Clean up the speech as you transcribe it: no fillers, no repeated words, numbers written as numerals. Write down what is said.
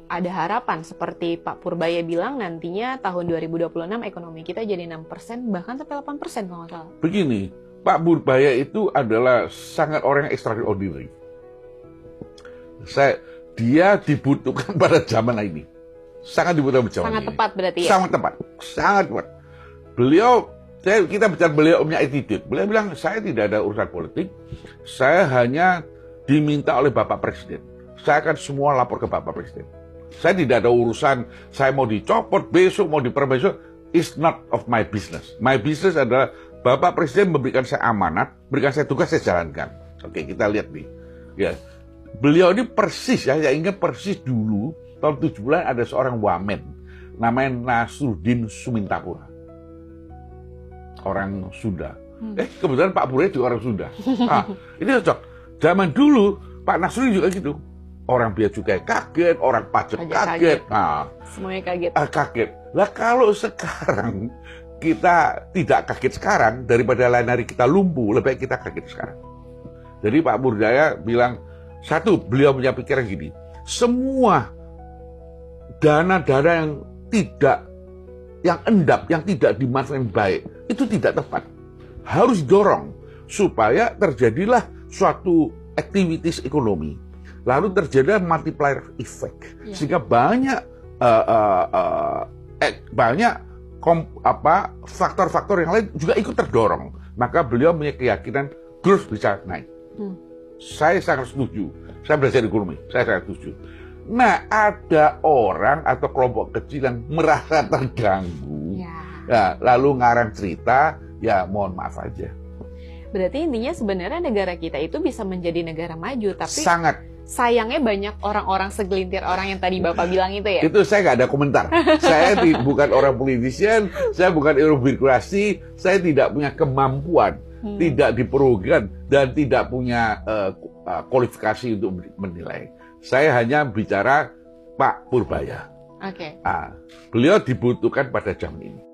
ada harapan seperti Pak Purbaya bilang nantinya tahun 2026 ekonomi kita jadi 6% bahkan sampai 8% kalau nggak salah. Begini, Pak Purbaya itu adalah sangat orang yang extraordinary. Dia dibutuhkan pada zaman ini. Sangat dibutuhkan pada zaman Sangat ini. tepat berarti ya? Sangat tepat. Sangat tepat. Kita bicara beliau punya attitude. Beliau bilang, saya tidak ada urusan politik. Saya hanya diminta oleh Bapak Presiden. Saya akan semua lapor ke Bapak Presiden. Saya tidak ada urusan, saya mau dicopot besok, mau diperbesok. It's not of my business. My business adalah Bapak Presiden memberikan saya amanat, berikan saya tugas, saya jalankan. Oke, kita lihat nih. Ya, beliau ini persis ya, saya ingat persis dulu, tahun 70-an ada seorang wamen, namanya Nasruddin Sumintapura. Orang Sunda. Kebetulan Pak Purbaya juga orang Sunda. Nah, ini cocok. Zaman dulu Pak Nasruddin juga gitu. Orang biaya cukai kaget, orang pajak kaget. Nah, semuanya kaget. Kaget. Lah kalau sekarang kita tidak kaget sekarang, daripada lain hari kita lumpuh, lebih baik kita kaget sekarang. Jadi Pak Purbaya bilang, satu, beliau punya pikiran gini, semua dana-dana yang endap, yang tidak dimanfaatkan baik, itu tidak tepat. Harus dorong supaya terjadilah suatu aktivitas ekonomi. Lalu terjadi multiplier effect, sehingga banyak faktor-faktor yang lain juga ikut terdorong. Maka beliau punya keyakinan growth bisa naik. Saya sangat setuju. Saya belajar ekonomi, saya sangat setuju. Nah, ada orang atau kelompok kecil yang merasa terganggu, ya, lalu ngarang cerita, ya mohon maaf aja. Berarti intinya sebenarnya negara kita itu bisa menjadi negara maju, tapi sangat. Sayangnya banyak orang-orang segelintir orang yang tadi Bapak bilang itu ya? Itu saya nggak ada komentar. Saya bukan orang politician, saya bukan orang birokrasi, saya tidak punya kemampuan, tidak diperlukan, dan tidak punya kualifikasi untuk menilai. Saya hanya bicara Pak Purbaya. Oke. Beliau dibutuhkan pada jam ini.